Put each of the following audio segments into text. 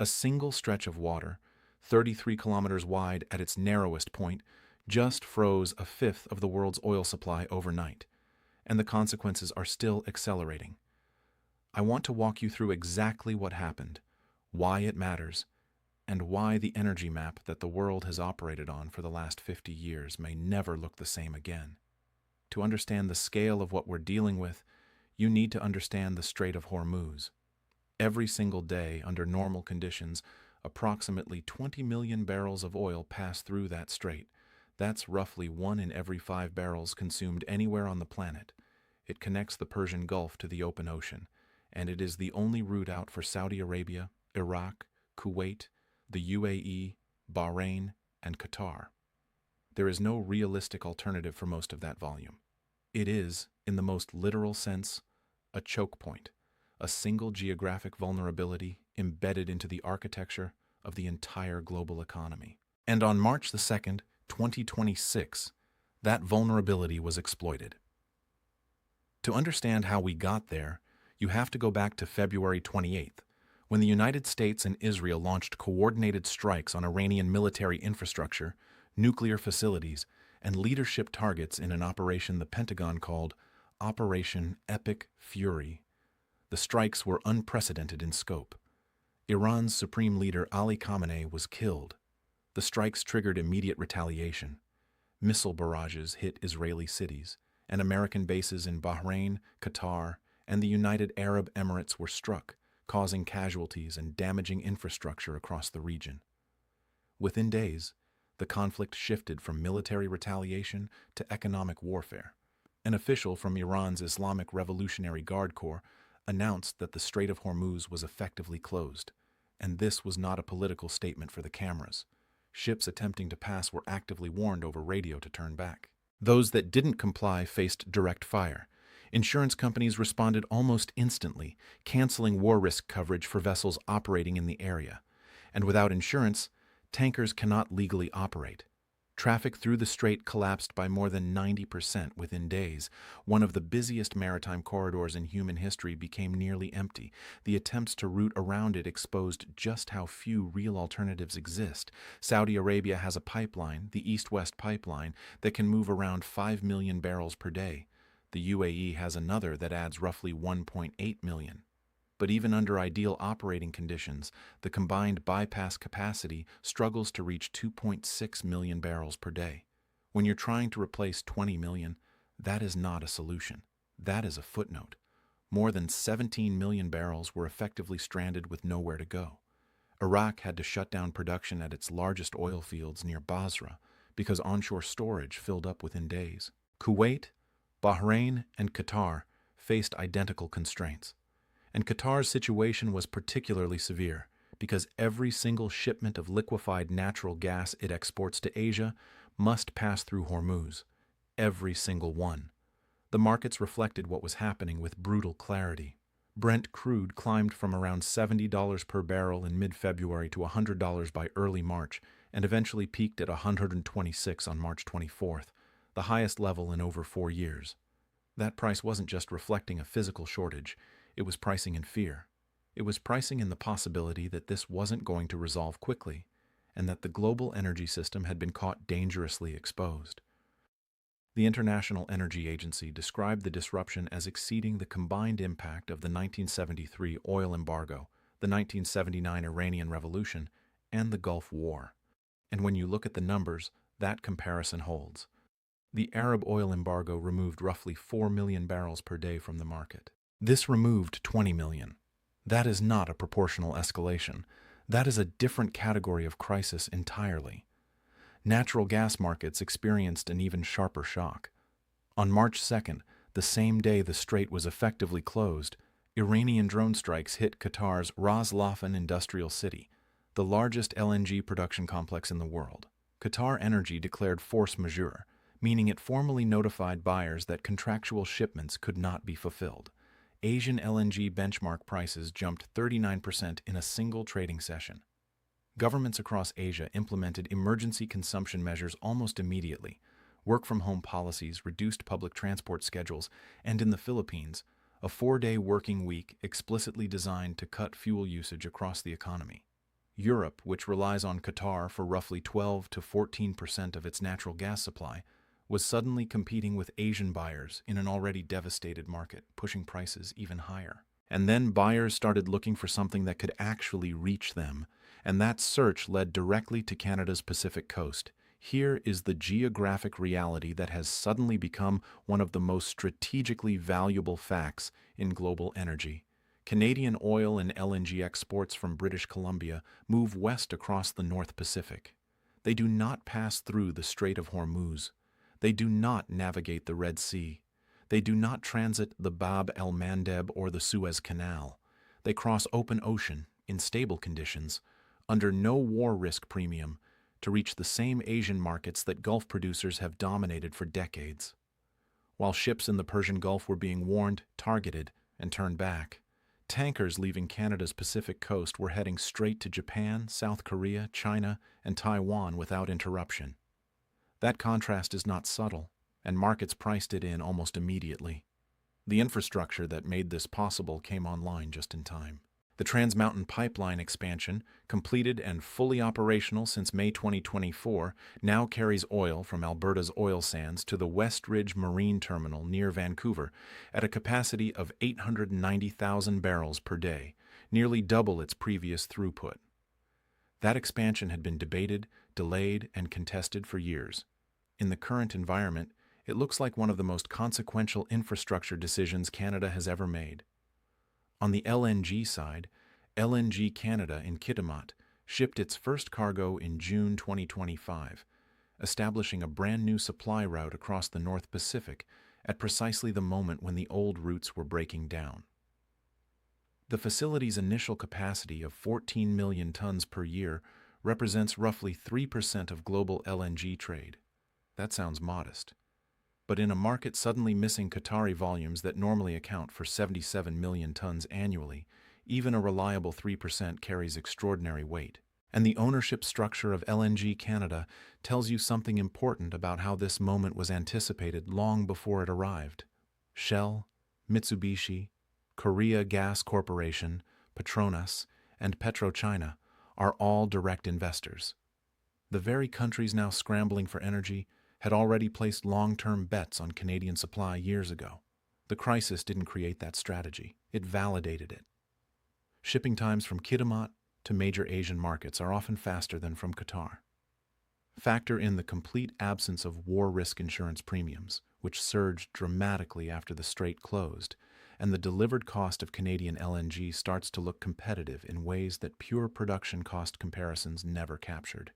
A single stretch of water, 33 kilometers wide at its narrowest point, just froze a fifth of the world's oil supply overnight, and the consequences are still accelerating. I want to walk you through exactly what happened, why it matters, and why the energy map that the world has operated on for the last 50 years may never look the same again. To understand the scale of what we're dealing with, you need to understand the Strait of Hormuz. Every single day, under normal conditions, approximately 20 million barrels of oil pass through that strait. That's roughly 1 in every 5 barrels consumed anywhere on the planet. It connects the Persian Gulf to the open ocean, and it is the only route out for Saudi Arabia, Iraq, Kuwait, the UAE, Bahrain, and Qatar. There is no realistic alternative for most of that volume. It is, in the most literal sense, a choke point, a single geographic vulnerability embedded into the architecture of the entire global economy. And on March the 2nd, 2026, that vulnerability was exploited. To understand how we got there, you have to go back to February 28th, when the United States and Israel launched coordinated strikes on Iranian military infrastructure, nuclear facilities, and leadership targets in an operation the Pentagon called Operation Epic Fury. The strikes were unprecedented in scope. Iran's supreme leader Ali Khamenei was killed. The strikes triggered immediate retaliation. Missile barrages hit Israeli cities, and American bases in Bahrain, Qatar, and the United Arab Emirates were struck, causing casualties and damaging infrastructure across the region. Within days, the conflict shifted from military retaliation to economic warfare. An official from Iran's Islamic Revolutionary Guard Corps announced that the Strait of Hormuz was effectively closed, and this was not a political statement for the cameras. Ships attempting to pass were actively warned over radio to turn back. Those that didn't comply faced direct fire. Insurance companies responded almost instantly, canceling war risk coverage for vessels operating in the area. And without insurance, tankers cannot legally operate. Traffic through the strait collapsed by more than 90% within days. One of the busiest maritime corridors in human history became nearly empty. The attempts to route around it exposed just how few real alternatives exist. Saudi Arabia has a pipeline, the East-West Pipeline, that can move around 5 million barrels per day. The UAE has another that adds roughly 1.8 million. But even under ideal operating conditions, the combined bypass capacity struggles to reach 2.6 million barrels per day. When you're trying to replace 20 million, that is not a solution. That is a footnote. More than 17 million barrels were effectively stranded with nowhere to go. Iraq had to shut down production at its largest oil fields near Basra because onshore storage filled up within days. Kuwait, Bahrain, and Qatar faced identical constraints. And Qatar's situation was particularly severe because every single shipment of liquefied natural gas it exports to Asia must pass through Hormuz. Every single one. The markets reflected what was happening with brutal clarity. Brent crude climbed from around $70 per barrel in mid-February to $100 by early March and eventually peaked at $126 on March 24th, the highest level in over 4 years. That price wasn't just reflecting a physical shortage. It was pricing in fear. It was pricing in the possibility that this wasn't going to resolve quickly, and that the global energy system had been caught dangerously exposed. The International Energy Agency described the disruption as exceeding the combined impact of the 1973 oil embargo, the 1979 Iranian Revolution, and the Gulf War. And when you look at the numbers, that comparison holds. The Arab oil embargo removed roughly 4 million barrels per day from the market. This removed 20 million. That is not a proportional escalation. That is a different category of crisis entirely. Natural gas markets experienced an even sharper shock. On March 2nd, the same day the strait was effectively closed, Iranian drone strikes hit Qatar's Ras Laffan industrial city, the largest LNG production complex in the world. Qatar Energy declared force majeure, meaning it formally notified buyers that contractual shipments could not be fulfilled. Asian LNG benchmark prices jumped 39% in a single trading session. Governments across Asia implemented emergency consumption measures almost immediately. Work-from-home policies reduced public transport schedules, and in the Philippines, a 4-day working week explicitly designed to cut fuel usage across the economy. Europe, which relies on Qatar for roughly 12 to 14% of its natural gas supply, was suddenly competing with Asian buyers in an already devastated market, pushing prices even higher. And then buyers started looking for something that could actually reach them, and that search led directly to Canada's Pacific coast. Here is the geographic reality that has suddenly become one of the most strategically valuable facts in global energy. Canadian oil and LNG exports from British Columbia move west across the North Pacific. They do not pass through the Strait of Hormuz. They do not navigate the Red Sea. They do not transit the Bab el-Mandeb or the Suez Canal. They cross open ocean, in stable conditions, under no war risk premium, to reach the same Asian markets that Gulf producers have dominated for decades. While ships in the Persian Gulf were being warned, targeted, and turned back, tankers leaving Canada's Pacific coast were heading straight to Japan, South Korea, China, and Taiwan without interruption. That contrast is not subtle, and markets priced it in almost immediately. The infrastructure that made this possible came online just in time. The Trans Mountain Pipeline expansion, completed and fully operational since May 2024, now carries oil from Alberta's oil sands to the West Ridge Marine Terminal near Vancouver at a capacity of 890,000 barrels per day, nearly double its previous throughput. That expansion had been debated, delayed, and contested for years. In the current environment, it looks like one of the most consequential infrastructure decisions Canada has ever made. On the LNG side, LNG Canada in Kitimat shipped its first cargo in June 2025, establishing a brand new supply route across the North Pacific at precisely the moment when the old routes were breaking down. The facility's initial capacity of 14 million tons per year represents roughly 3% of global LNG trade. That sounds modest. But in a market suddenly missing Qatari volumes that normally account for 77 million tons annually, even a reliable 3% carries extraordinary weight. And the ownership structure of LNG Canada tells you something important about how this moment was anticipated long before it arrived. Shell, Mitsubishi, Korea Gas Corporation, Petronas, and PetroChina are all direct investors. The very countries now scrambling for energy had already placed long-term bets on Canadian supply years ago. The crisis didn't create that strategy. It validated it. Shipping times from Kitimat to major Asian markets are often faster than from Qatar. Factor in the complete absence of war risk insurance premiums, which surged dramatically after the strait closed, and the delivered cost of Canadian LNG starts to look competitive in ways that pure production cost comparisons never captured.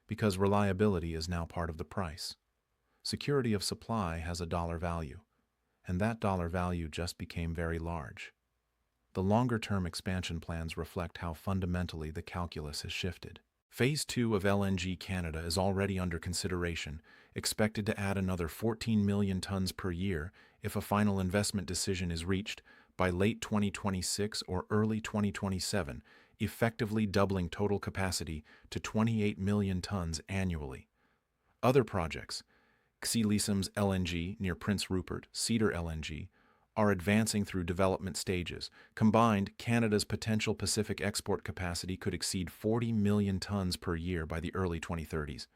Because reliability is now part of the price. Security of supply has a dollar value, and that dollar value just became very large. The longer-term expansion plans reflect how fundamentally the calculus has shifted. Phase 2 of LNG Canada is already under consideration, expected to add another 14 million tons per year if a final investment decision is reached by late 2026 or early 2027, effectively doubling total capacity to 28 million tons annually. Other projects, Xilisum's LNG near Prince Rupert, Cedar LNG, are advancing through development stages. Combined, Canada's potential Pacific export capacity could exceed 40 million tons per year by the early 2030s.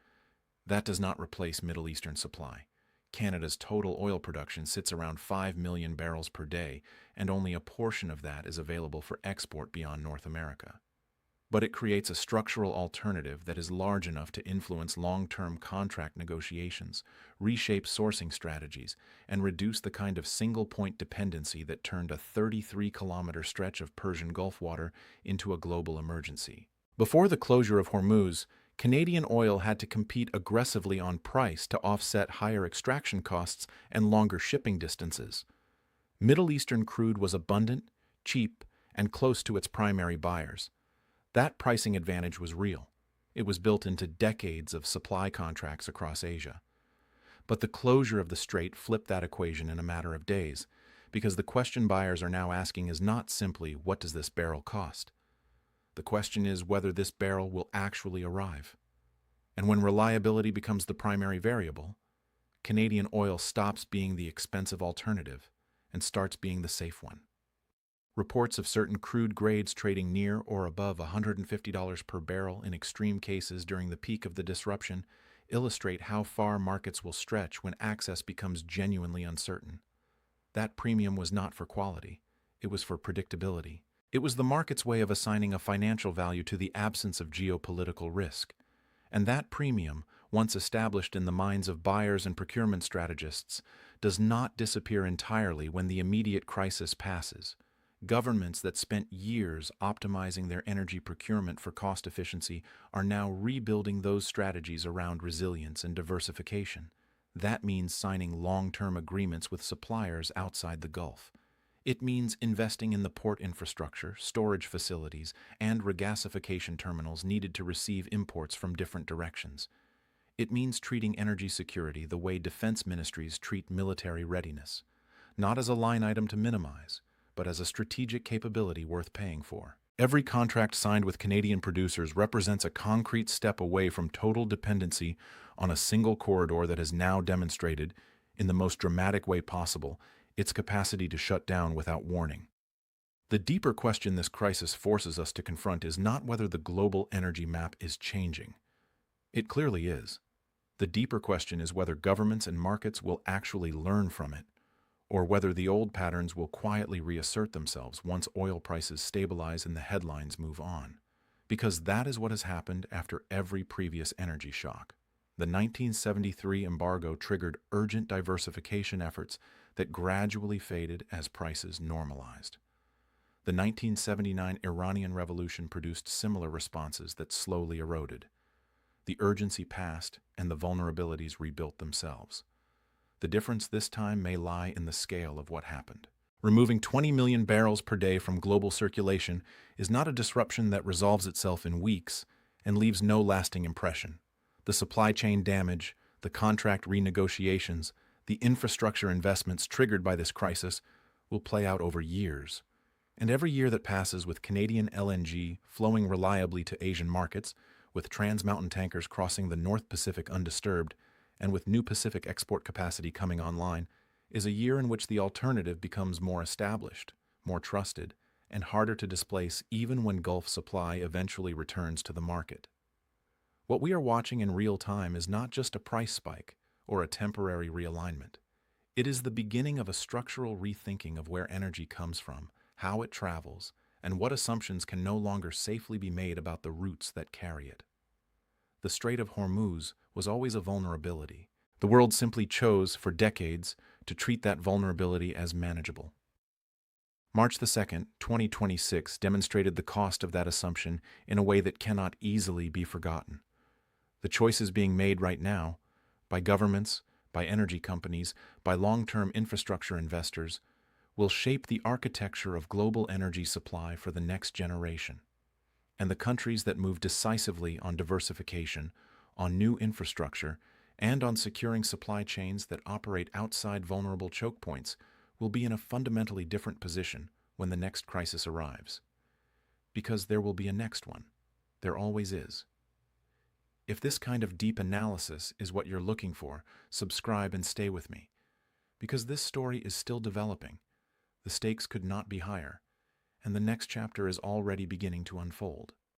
That does not replace Middle Eastern supply. Canada's total oil production sits around 5 million barrels per day, and only a portion of that is available for export beyond North America. But it creates a structural alternative that is large enough to influence long-term contract negotiations, reshape sourcing strategies, and reduce the kind of single-point dependency that turned a 33-kilometer stretch of Persian Gulf water into a global emergency. Before the closure of Hormuz, Canadian oil had to compete aggressively on price to offset higher extraction costs and longer shipping distances. Middle Eastern crude was abundant, cheap, and close to its primary buyers. That pricing advantage was real. It was built into decades of supply contracts across Asia. But the closure of the strait flipped that equation in a matter of days, because the question buyers are now asking is not simply, what does this barrel cost? The question is whether this barrel will actually arrive. And when reliability becomes the primary variable, Canadian oil stops being the expensive alternative and starts being the safe one. Reports of certain crude grades trading near or above $150 per barrel in extreme cases during the peak of the disruption illustrate how far markets will stretch when access becomes genuinely uncertain. That premium was not for quality. It was for predictability. It was the market's way of assigning a financial value to the absence of geopolitical risk. And that premium, once established in the minds of buyers and procurement strategists, does not disappear entirely when the immediate crisis passes. Governments that spent years optimizing their energy procurement for cost efficiency are now rebuilding those strategies around resilience and diversification. That means signing long-term agreements with suppliers outside the Gulf. It means investing in the port infrastructure, storage facilities, and regasification terminals needed to receive imports from different directions. It means treating energy security the way defense ministries treat military readiness, not as a line item to minimize, but as a strategic capability worth paying for. Every contract signed with Canadian producers represents a concrete step away from total dependency on a single corridor that has now demonstrated, in the most dramatic way possible, its capacity to shut down without warning. The deeper question this crisis forces us to confront is not whether the global energy map is changing. It clearly is. The deeper question is whether governments and markets will actually learn from it, or whether the old patterns will quietly reassert themselves once oil prices stabilize and the headlines move on. Because that is what has happened after every previous energy shock. The 1973 embargo triggered urgent diversification efforts that gradually faded as prices normalized. The 1979 Iranian Revolution produced similar responses that slowly eroded. The urgency passed, and the vulnerabilities rebuilt themselves. The difference this time may lie in the scale of what happened. Removing 20 million barrels per day from global circulation is not a disruption that resolves itself in weeks and leaves no lasting impression. The supply chain damage, the contract renegotiations, the infrastructure investments triggered by this crisis will play out over years. And every year that passes with Canadian LNG flowing reliably to Asian markets, with trans-mountain tankers crossing the North Pacific undisturbed, and with new Pacific export capacity coming online, is a year in which the alternative becomes more established, more trusted, and harder to displace even when Gulf supply eventually returns to the market. What we are watching in real time is not just a price spike or a temporary realignment. It is the beginning of a structural rethinking of where energy comes from, how it travels, and what assumptions can no longer safely be made about the routes that carry it. The Strait of Hormuz was always a vulnerability. The world simply chose, for decades, to treat that vulnerability as manageable. March 2, 2026 demonstrated the cost of that assumption in a way that cannot easily be forgotten. The choices being made right now, by governments, by energy companies, by long-term infrastructure investors, will shape the architecture of global energy supply for the next generation. And the countries that move decisively on diversification, on new infrastructure, and on securing supply chains that operate outside vulnerable choke points will be in a fundamentally different position when the next crisis arrives. Because there will be a next one. There always is. If this kind of deep analysis is what you're looking for, subscribe and stay with me. Because this story is still developing. The stakes could not be higher, and the next chapter is already beginning to unfold.